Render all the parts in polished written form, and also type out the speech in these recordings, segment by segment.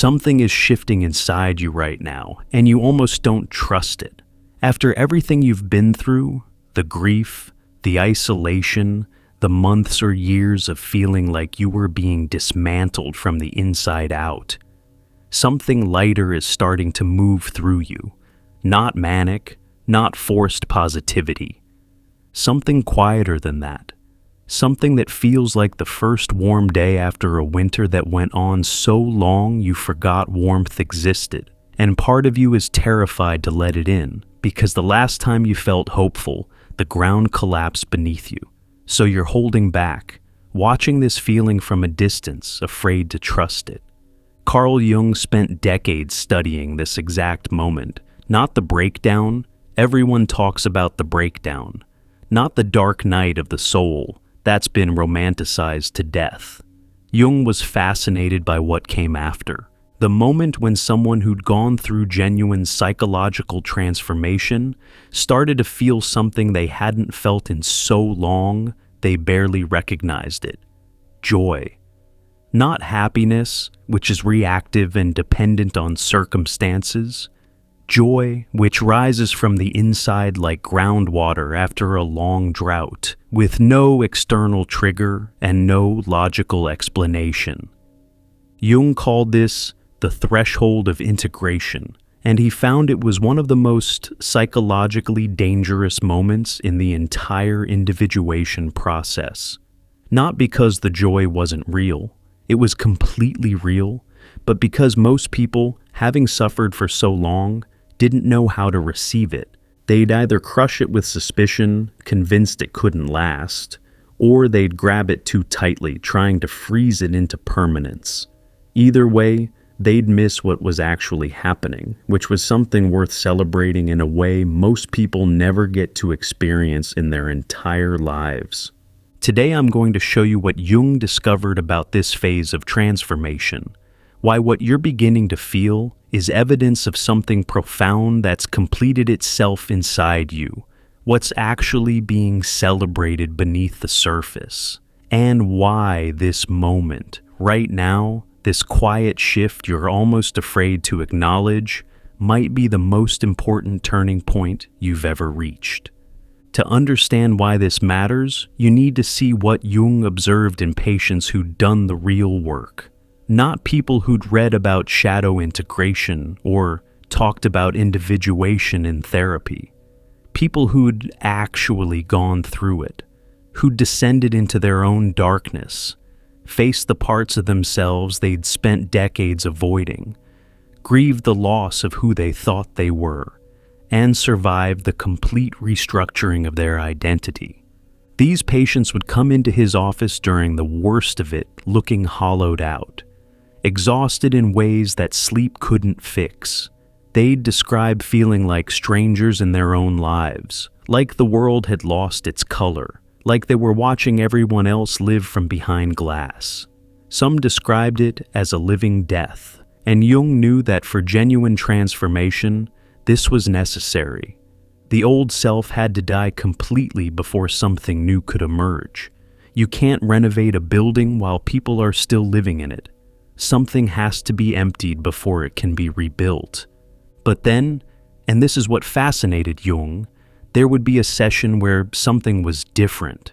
Something is shifting inside you right now, and you almost don't trust it. After everything you've been through, the grief, the isolation, the months or years of feeling like you were being dismantled from the inside out, something lighter is starting to move through you. Not manic, not forced positivity. Something quieter than that. Something that feels like the first warm day after a winter that went on so long you forgot warmth existed. And part of you is terrified to let it in, because the last time you felt hopeful, the ground collapsed beneath you. So you're holding back, watching this feeling from a distance, afraid to trust it. Carl Jung spent decades studying this exact moment. Not the breakdown. Everyone talks about the breakdown. Not the dark night of the soul. That's been romanticized to death. Jung was fascinated by what came after. The moment when someone who'd gone through genuine psychological transformation started to feel something they hadn't felt in so long, they barely recognized it. Joy. Not happiness, which is reactive and dependent on circumstances. Joy, which rises from the inside like groundwater after a long drought, with no external trigger and no logical explanation. Jung called this the threshold of integration, and he found it was one of the most psychologically dangerous moments in the entire individuation process. Not because the joy wasn't real, it was completely real, but because most people, having suffered for so long, didn't know how to receive it. They'd either crush it with suspicion, convinced it couldn't last, or they'd grab it too tightly, trying to freeze it into permanence. Either way, they'd miss what was actually happening, which was something worth celebrating in a way most people never get to experience in their entire lives. Today I'm going to show you what Jung discovered about this phase of transformation, why what you're beginning to feel is evidence of something profound that's completed itself inside you, what's actually being celebrated beneath the surface, and why this moment, right now, this quiet shift you're almost afraid to acknowledge, might be the most important turning point you've ever reached. To understand why this matters, you need to see what Jung observed in patients who'd done the real work. Not people who'd read about shadow integration or talked about individuation in therapy. People who'd actually gone through it, who'd descended into their own darkness, faced the parts of themselves they'd spent decades avoiding, grieved the loss of who they thought they were, and survived the complete restructuring of their identity. These patients would come into his office during the worst of it, looking hollowed out, exhausted in ways that sleep couldn't fix. They'd describe feeling like strangers in their own lives, like the world had lost its color, like they were watching everyone else live from behind glass. Some described it as a living death, and Jung knew that for genuine transformation, this was necessary. The old self had to die completely before something new could emerge. You can't renovate a building while people are still living in it. Something has to be emptied before it can be rebuilt. But then, and this is what fascinated Jung, there would be a session where something was different.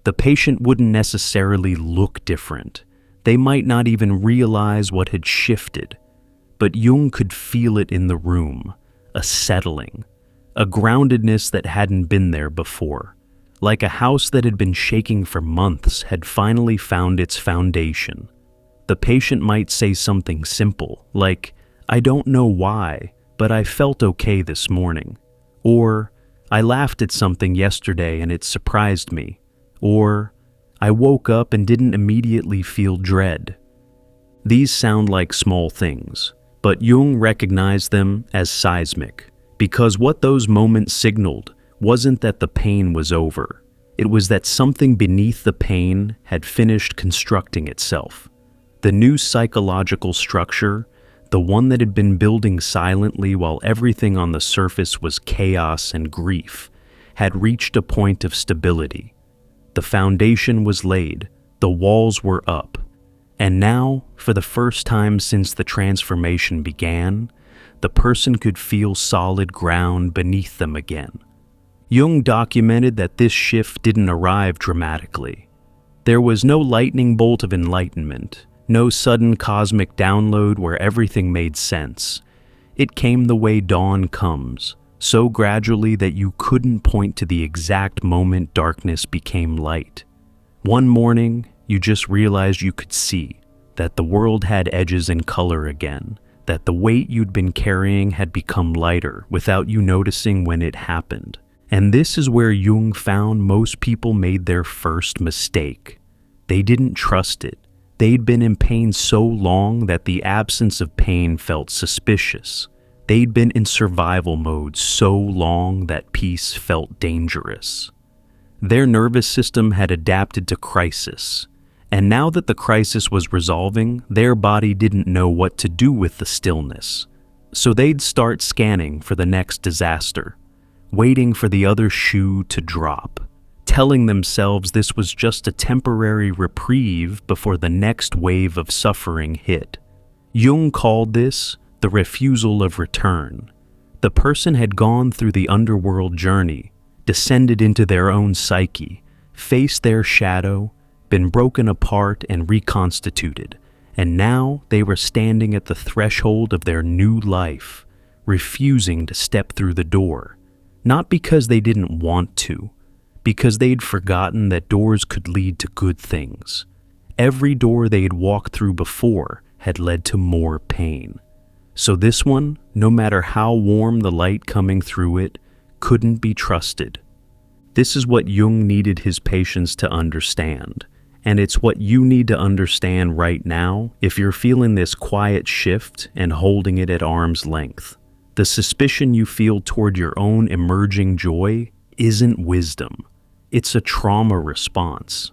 The patient wouldn't necessarily look different. They might not even realize what had shifted. But Jung could feel it in the room, a settling, a groundedness that hadn't been there before. Like a house that had been shaking for months had finally found its foundation. The patient might say something simple, like, "I don't know why, but I felt okay this morning." Or, "I laughed at something yesterday and it surprised me." Or, "I woke up and didn't immediately feel dread." These sound like small things, but Jung recognized them as seismic, because what those moments signaled wasn't that the pain was over. It was that something beneath the pain had finished constructing itself. The new psychological structure, the one that had been building silently while everything on the surface was chaos and grief, had reached a point of stability. The foundation was laid, the walls were up, And now, for the first time since the transformation began, the person could feel solid ground beneath them again. Jung documented that this shift didn't arrive dramatically. There was no lightning bolt of enlightenment, no sudden cosmic download where everything made sense. It came the way dawn comes, so gradually that you couldn't point to the exact moment darkness became light. One morning, you just realized you could see that the world had edges and color again, that the weight you'd been carrying had become lighter without you noticing when it happened. And this is where Jung found most people made their first mistake. They didn't trust it. They'd been in pain so long that the absence of pain felt suspicious. They'd been in survival mode so long that peace felt dangerous. Their nervous system had adapted to crisis, and now that the crisis was resolving, their body didn't know what to do with the stillness. So they'd start scanning for the next disaster, waiting for the other shoe to drop, telling themselves this was just a temporary reprieve before the next wave of suffering hit. Jung called this the refusal of return. The person had gone through the underworld journey, descended into their own psyche, faced their shadow, been broken apart and reconstituted, and now they were standing at the threshold of their new life, refusing to step through the door. Not because they didn't want to, because they'd forgotten that doors could lead to good things. Every door they'd walked through before had led to more pain. So this one, no matter how warm the light coming through it, couldn't be trusted. This is what Jung needed his patients to understand, and it's what you need to understand right now if you're feeling this quiet shift and holding it at arm's length. The suspicion you feel toward your own emerging joy isn't wisdom. It's a trauma response.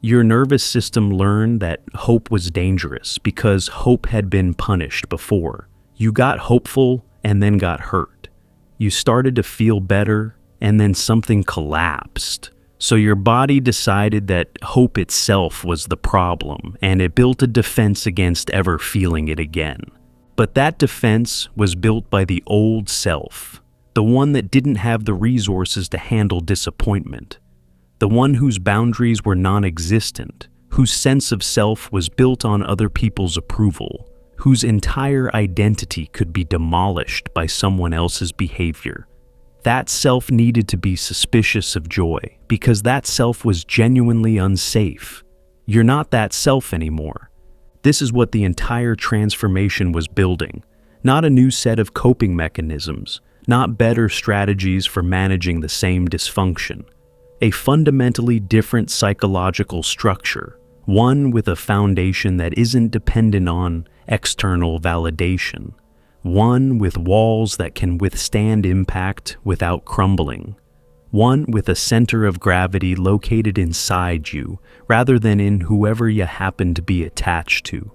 Your nervous system learned that hope was dangerous because hope had been punished before. You got hopeful and then got hurt. You started to feel better and then something collapsed. So your body decided that hope itself was the problem and it built a defense against ever feeling it again. But that defense was built by the old self, the one that didn't have the resources to handle disappointment, the one whose boundaries were non-existent, whose sense of self was built on other people's approval, whose entire identity could be demolished by someone else's behavior. That self needed to be suspicious of joy because that self was genuinely unsafe. You're not that self anymore. This is what the entire transformation was building, not a new set of coping mechanisms, not better strategies for managing the same dysfunction. A fundamentally different psychological structure, one with a foundation that isn't dependent on external validation, one with walls that can withstand impact without crumbling, one with a center of gravity located inside you rather than in whoever you happen to be attached to.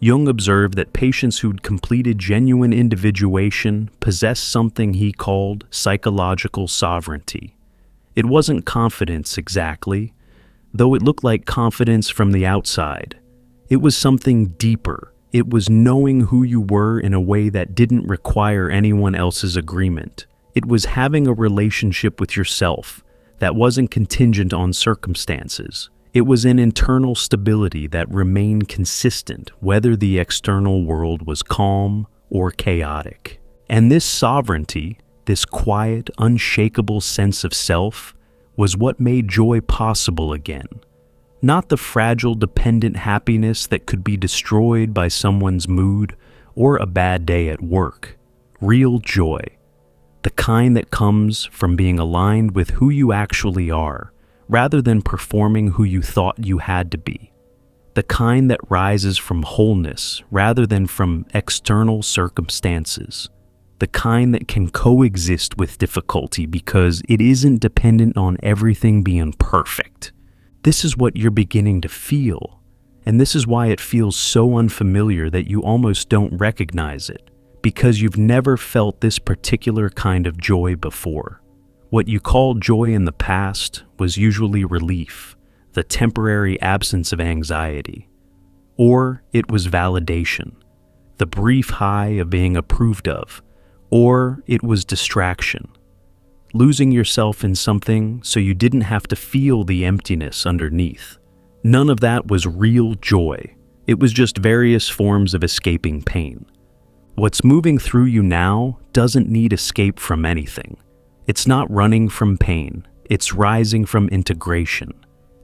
Jung observed that patients who'd completed genuine individuation possessed something he called psychological sovereignty. It wasn't confidence exactly, though it looked like confidence from the outside. It was something deeper. It was knowing who you were in a way that didn't require anyone else's agreement. It was having a relationship with yourself that wasn't contingent on circumstances. It was an internal stability that remained consistent whether the external world was calm or chaotic. And this sovereignty, this quiet, unshakable sense of self, was what made joy possible again. Not the fragile, dependent happiness that could be destroyed by someone's mood or a bad day at work. Real joy. The kind that comes from being aligned with who you actually are, rather than performing who you thought you had to be. The kind that rises from wholeness rather than from external circumstances. The kind that can coexist with difficulty because it isn't dependent on everything being perfect. This is what you're beginning to feel, and this is why it feels so unfamiliar that you almost don't recognize it, because you've never felt this particular kind of joy before. What you called joy in the past was usually relief, the temporary absence of anxiety. or it was validation, the brief high of being approved of, or it was distraction, losing yourself in something so you didn't have to feel the emptiness underneath. None of that was real joy. It was just various forms of escaping pain. What's moving through you now doesn't need escape from anything. It's not running from pain. It's rising from integration.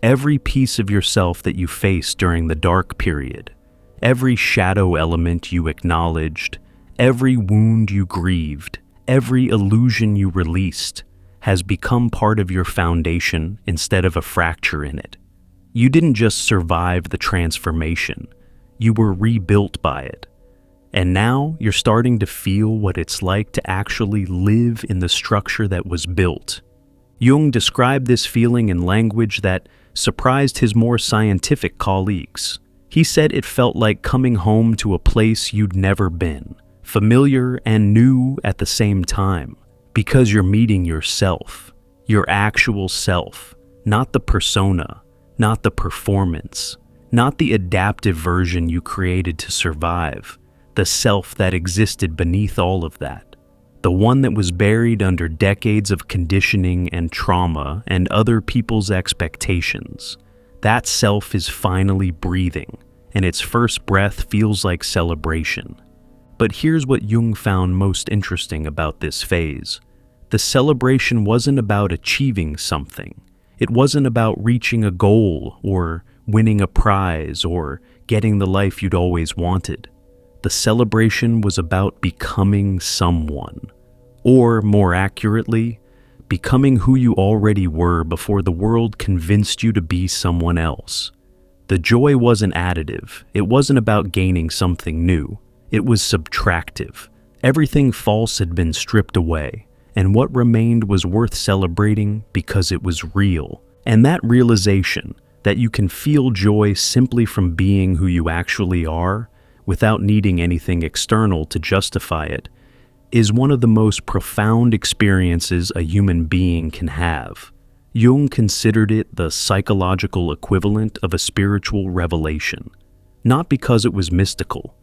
Every piece of yourself that you faced during the dark period, every shadow element you acknowledged, every wound you grieved, every illusion you released, has become part of your foundation instead of a fracture in it. You didn't just survive the transformation, you were rebuilt by it. And now you're starting to feel what it's like to actually live in the structure that was built. Jung described this feeling in language that surprised his more scientific colleagues. He said it felt like coming home to a place you'd never been, familiar and new at the same time, because you're meeting yourself, your actual self, not the persona, not the performance, not the adaptive version you created to survive, the self that existed beneath all of that, the one that was buried under decades of conditioning and trauma and other people's expectations. That self is finally breathing, and its first breath feels like celebration. But here's what Jung found most interesting about this phase. The celebration wasn't about achieving something. It wasn't about reaching a goal or winning a prize or getting the life you'd always wanted. The celebration was about becoming someone, or more accurately, becoming who you already were before the world convinced you to be someone else. The joy wasn't additive. It wasn't about gaining something new. It was subtractive. Everything false had been stripped away, and what remained was worth celebrating because it was real. And that realization, that you can feel joy simply from being who you actually are, without needing anything external to justify it, is one of the most profound experiences a human being can have. Jung considered it the psychological equivalent of a spiritual revelation, not because it was mystical,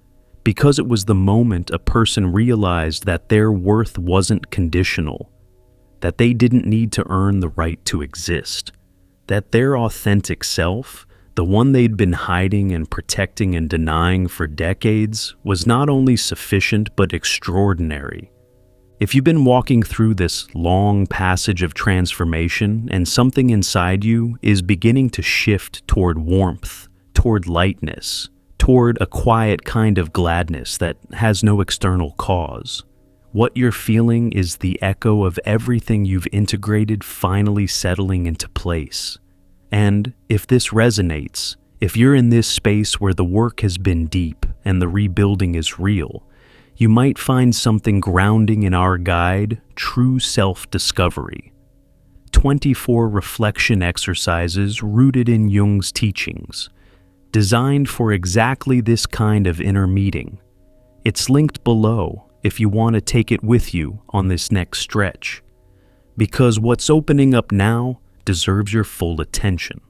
because it was the moment a person realized that their worth wasn't conditional, that they didn't need to earn the right to exist, that their authentic self, the one they'd been hiding and protecting and denying for decades, was not only sufficient but extraordinary. If you've been walking through this long passage of transformation and something inside you is beginning to shift toward warmth, toward lightness, toward a quiet kind of gladness that has no external cause, what you're feeling is the echo of everything you've integrated finally settling into place. And if this resonates, if you're in this space where the work has been deep and the rebuilding is real, you might find something grounding in our guide, True Self-Discovery. 24 reflection exercises rooted in Jung's teachings, designed for exactly this kind of inner meeting. It's linked below if you want to take it with you on this next stretch, because what's opening up now deserves your full attention.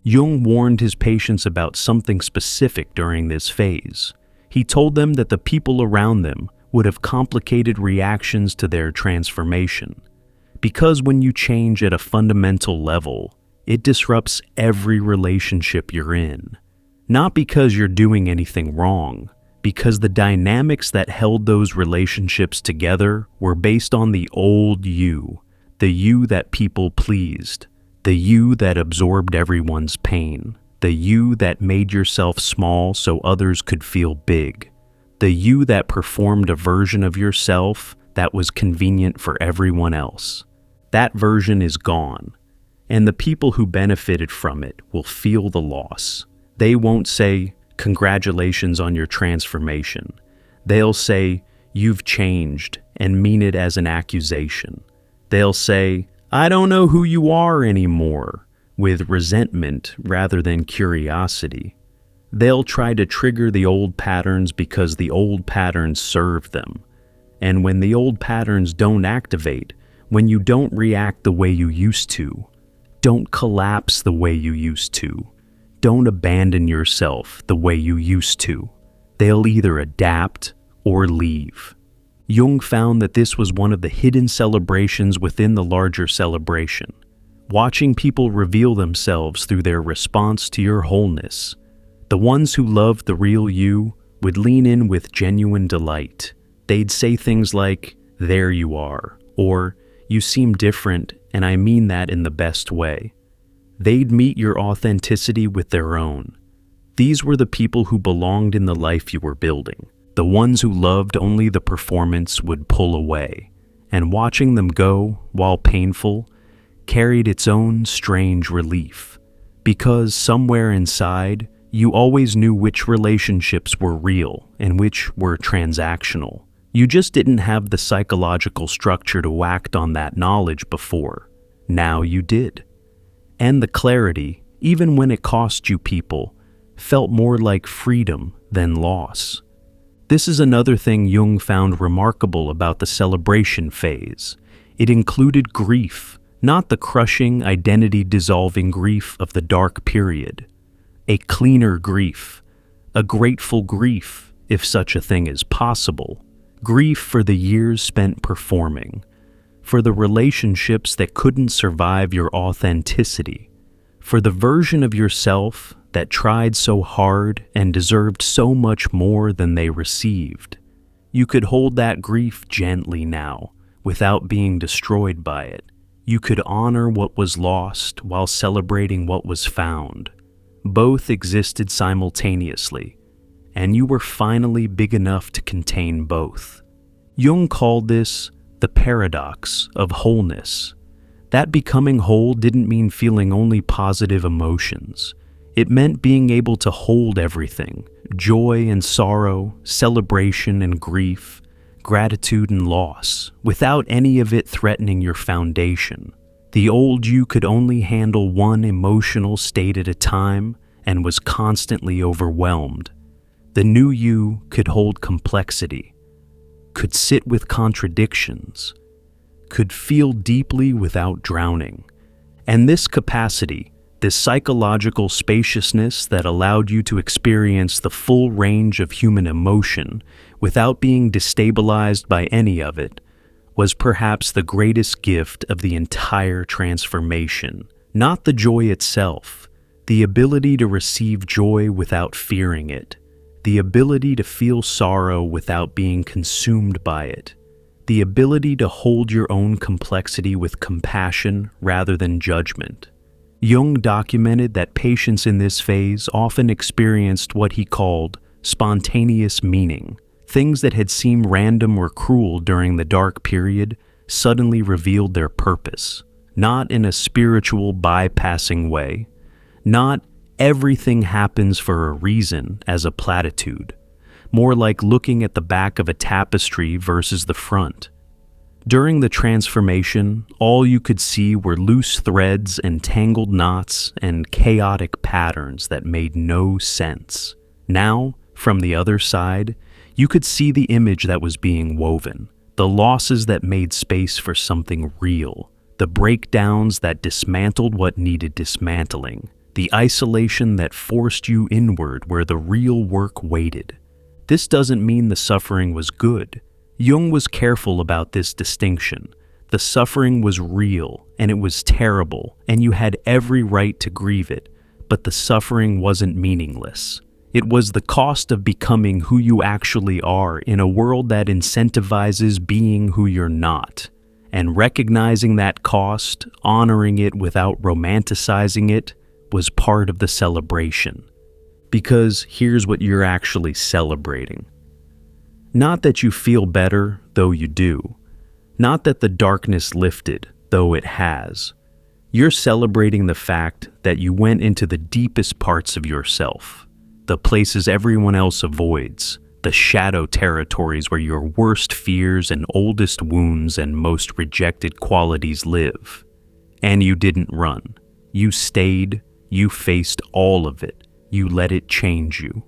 Jung warned his patients about something specific during this phase. He told them that the people around them would have complicated reactions to their transformation, because when you change at a fundamental level, it disrupts every relationship you're in. Not because you're doing anything wrong, because the dynamics that held those relationships together were based on the old you, the you that people pleased, the you that absorbed everyone's pain, the you that made yourself small so others could feel big, the you that performed a version of yourself that was convenient for everyone else. That version is gone, and the people who benefited from it will feel the loss. They won't say, "Congratulations on your transformation." They'll say, "You've changed," and mean it as an accusation. They'll say, "I don't know who you are anymore," with resentment rather than curiosity. They'll try to trigger the old patterns because the old patterns serve them. And when the old patterns don't activate, when you don't react the way you used to, don't collapse the way you used to, don't abandon yourself the way you used to. They'll either adapt or leave. Jung found that this was one of the hidden celebrations within the larger celebration. Watching people reveal themselves through their response to your wholeness. The ones who loved the real you would lean in with genuine delight. They'd say things like, "There you are," or "You seem different, and I mean that in the best way." They'd meet your authenticity with their own. These were the people who belonged in the life you were building. The ones who loved only the performance would pull away, and watching them go, while painful, carried its own strange relief. Because somewhere inside, you always knew which relationships were real and which were transactional. You just didn't have the psychological structure to act on that knowledge before. Now you did. And the clarity, even when it cost you people, felt more like freedom than loss. This is another thing Jung found remarkable about the celebration phase. It included grief, not the crushing, identity-dissolving grief of the dark period. A cleaner grief, a grateful grief, if such a thing is possible. Grief for the years spent performing, for the relationships that couldn't survive your authenticity, for the version of yourself that tried so hard and deserved so much more than they received. You could hold that grief gently now, without being destroyed by it. You could honor what was lost while celebrating what was found. Both existed simultaneously, and you were finally big enough to contain both. Jung called this the paradox of wholeness. That becoming whole didn't mean feeling only positive emotions. It meant being able to hold everything, joy and sorrow, celebration and grief, gratitude and loss, without any of it threatening your foundation. The old you could only handle one emotional state at a time and was constantly overwhelmed. The new you could hold complexity, could sit with contradictions, could feel deeply without drowning. And this capacity, this psychological spaciousness that allowed you to experience the full range of human emotion without being destabilized by any of it, was perhaps the greatest gift of the entire transformation. Not the joy itself, the ability to receive joy without fearing it, the ability to feel sorrow without being consumed by it, the ability to hold your own complexity with compassion rather than judgment. Jung documented that patients in this phase often experienced what he called spontaneous meaning. Things that had seemed random or cruel during the dark period suddenly revealed their purpose, not in a spiritual bypassing way, not everything happens for a reason as a platitude, more like looking at the back of a tapestry versus the front. During the transformation, all you could see were loose threads and tangled knots and chaotic patterns that made no sense. Now, from the other side, you could see the image that was being woven, the losses that made space for something real, the breakdowns that dismantled what needed dismantling, the isolation that forced you inward where the real work waited. This doesn't mean the suffering was good. Jung was careful about this distinction. The suffering was real, and it was terrible, and you had every right to grieve it, but the suffering wasn't meaningless. It was the cost of becoming who you actually are in a world that incentivizes being who you're not. And recognizing that cost, honoring it without romanticizing it, was part of the celebration. Because here's what you're actually celebrating. Not that you feel better, though you do. Not that the darkness lifted, though it has. You're celebrating the fact that you went into the deepest parts of yourself, the places everyone else avoids, the shadow territories where your worst fears and oldest wounds and most rejected qualities live. And you didn't run. You stayed. You faced all of it. You let it change you.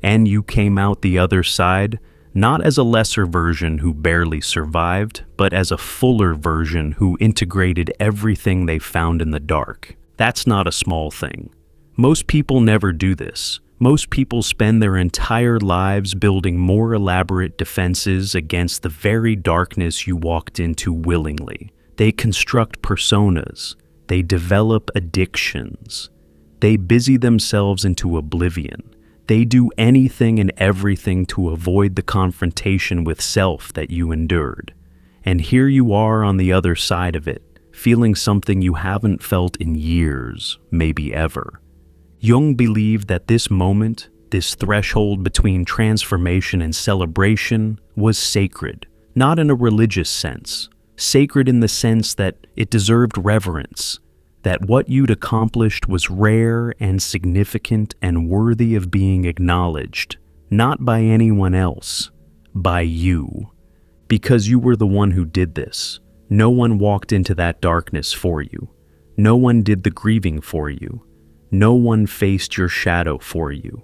And you came out the other side, not as a lesser version who barely survived, but as a fuller version who integrated everything they found in the dark. That's not a small thing. Most people never do this. Most people spend their entire lives building more elaborate defenses against the very darkness you walked into willingly. They construct personas. They develop addictions. They busy themselves into oblivion. They do anything and everything to avoid the confrontation with self that you endured. And here you are on the other side of it, feeling something you haven't felt in years, maybe ever. Jung believed that this moment, this threshold between transformation and celebration, was sacred, not in a religious sense. Sacred in the sense that it deserved reverence, that what you'd accomplished was rare and significant and worthy of being acknowledged, not by anyone else, by you. Because you were the one who did this. No one walked into that darkness for you. No one did the grieving for you. No one faced your shadow for you.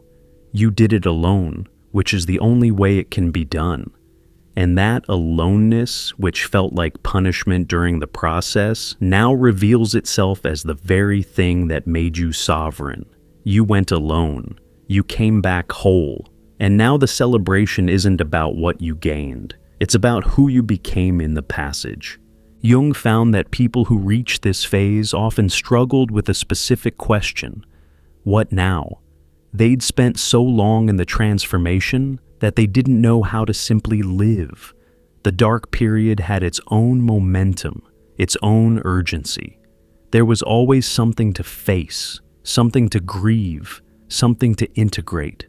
You did it alone, which is the only way it can be done. And that aloneness, which felt like punishment during the process, now reveals itself as the very thing that made you sovereign. You went alone. You came back whole. And now the celebration isn't about what you gained. It's about who you became in the passage. Jung found that people who reached this phase often struggled with a specific question: what now? They'd spent so long in the transformation that they didn't know how to simply live. The dark period had its own momentum, its own urgency. There was always something to face, something to grieve, something to integrate.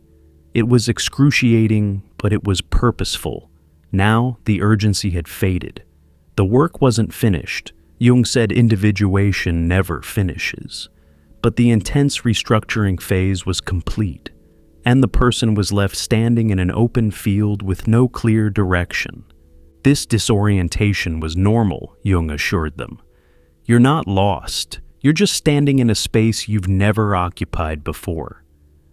It was excruciating, but it was purposeful. Now the urgency had faded. The work wasn't finished. Jung said individuation never finishes. But the intense restructuring phase was complete, and the person was left standing in an open field with no clear direction. This disorientation was normal, Jung assured them. You're not lost. You're just standing in a space you've never occupied before.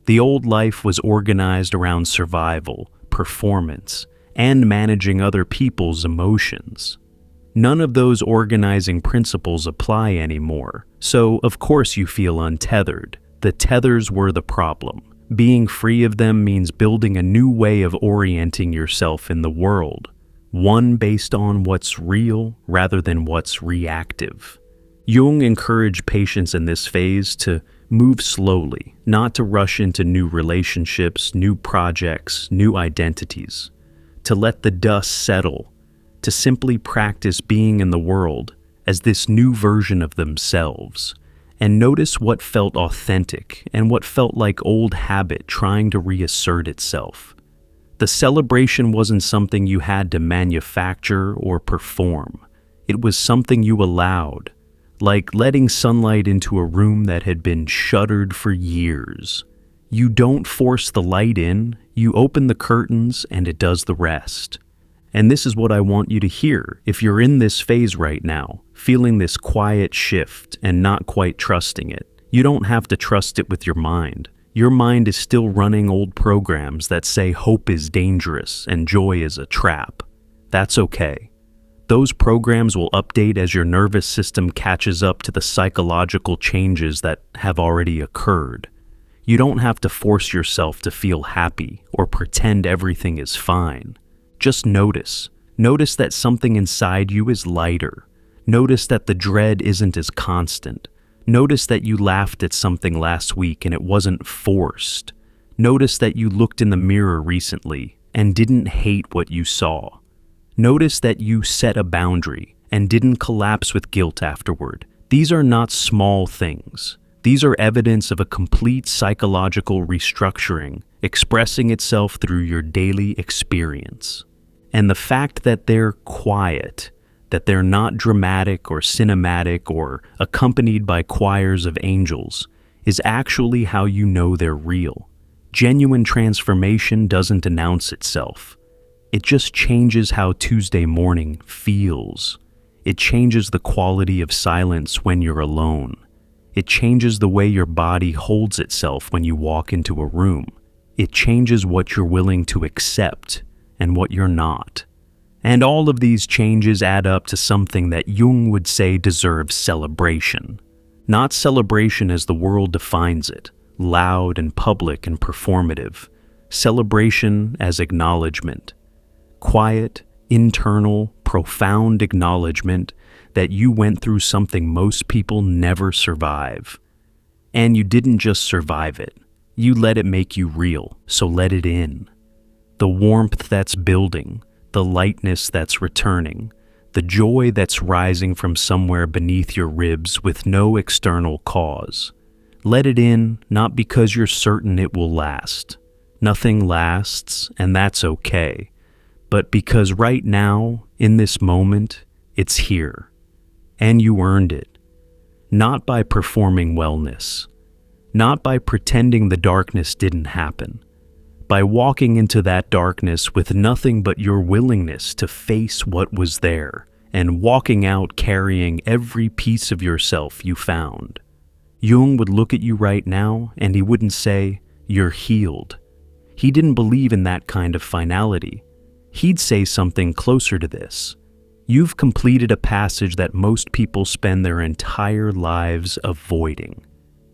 The old life was organized around survival, performance, and managing other people's emotions. None of those organizing principles apply anymore, so of course you feel untethered. The tethers were the problem. Being free of them means building a new way of orienting yourself in the world, one based on what's real rather than what's reactive. Jung encouraged patients in this phase to move slowly, not to rush into new relationships, new projects, new identities, to let the dust settle, to simply practice being in the world as this new version of themselves, and notice what felt authentic and what felt like old habit trying to reassert itself. The celebration wasn't something you had to manufacture or perform. It was something you allowed, like letting sunlight into a room that had been shuttered for years. You don't force the light in, you open the curtains and it does the rest. And this is what I want you to hear if you're in this phase right now, feeling this quiet shift and not quite trusting it. You don't have to trust it with your mind. Your mind is still running old programs that say hope is dangerous and joy is a trap. That's okay. Those programs will update as your nervous system catches up to the psychological changes that have already occurred. You don't have to force yourself to feel happy or pretend everything is fine. Just notice. Notice that something inside you is lighter. Notice that the dread isn't as constant. Notice that you laughed at something last week and it wasn't forced. Notice that you looked in the mirror recently and didn't hate what you saw. Notice that you set a boundary and didn't collapse with guilt afterward. These are not small things. These are evidence of a complete psychological restructuring expressing itself through your daily experience. And the fact that they're quiet, that they're not dramatic or cinematic or accompanied by choirs of angels, is actually how you know they're real. Genuine transformation doesn't announce itself. It just changes how Tuesday morning feels. It changes the quality of silence when you're alone. It changes the way your body holds itself when you walk into a room. It changes what you're willing to accept and what you're not. And all of these changes add up to something that Jung would say deserves celebration. Not celebration as the world defines it, loud and public and performative, celebration as acknowledgement, quiet, internal, profound acknowledgement that you went through something most people never survive. And you didn't just survive it, you let it make you real, so let it in. The warmth that's building, the lightness that's returning, the joy that's rising from somewhere beneath your ribs with no external cause. Let it in, not because you're certain it will last. Nothing lasts, and that's okay. But because right now, in this moment, it's here. And you earned it. Not by performing wellness. Not by pretending the darkness didn't happen. By walking into that darkness with nothing but your willingness to face what was there, and walking out carrying every piece of yourself you found. Jung would look at you right now and he wouldn't say, "You're healed." He didn't believe in that kind of finality. He'd say something closer to this. You've completed a passage that most people spend their entire lives avoiding.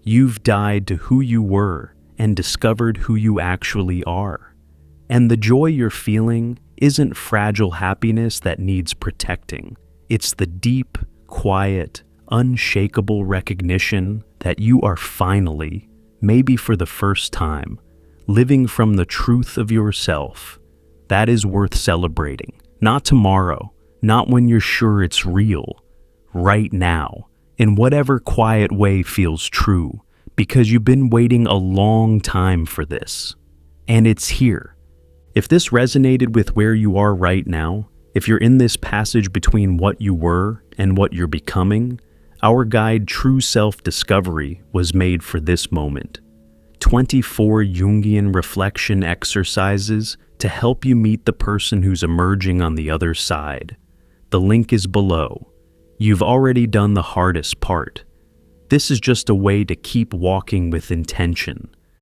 You've died to who you were and discovered who you actually are. And the joy you're feeling isn't fragile happiness that needs protecting. It's the deep, quiet, unshakable recognition that you are finally, maybe for the first time, living from the truth of yourself. That is worth celebrating. Not tomorrow, not when you're sure it's real. Right now, in whatever quiet way feels true, because you've been waiting a long time for this. And it's here. If this resonated with where you are right now, if you're in this passage between what you were and what you're becoming, our guide True Self-Discovery was made for this moment. 24 Jungian reflection exercises to help you meet the person who's emerging on the other side. The link is below. You've already done the hardest part. This is just a way to keep walking with intention,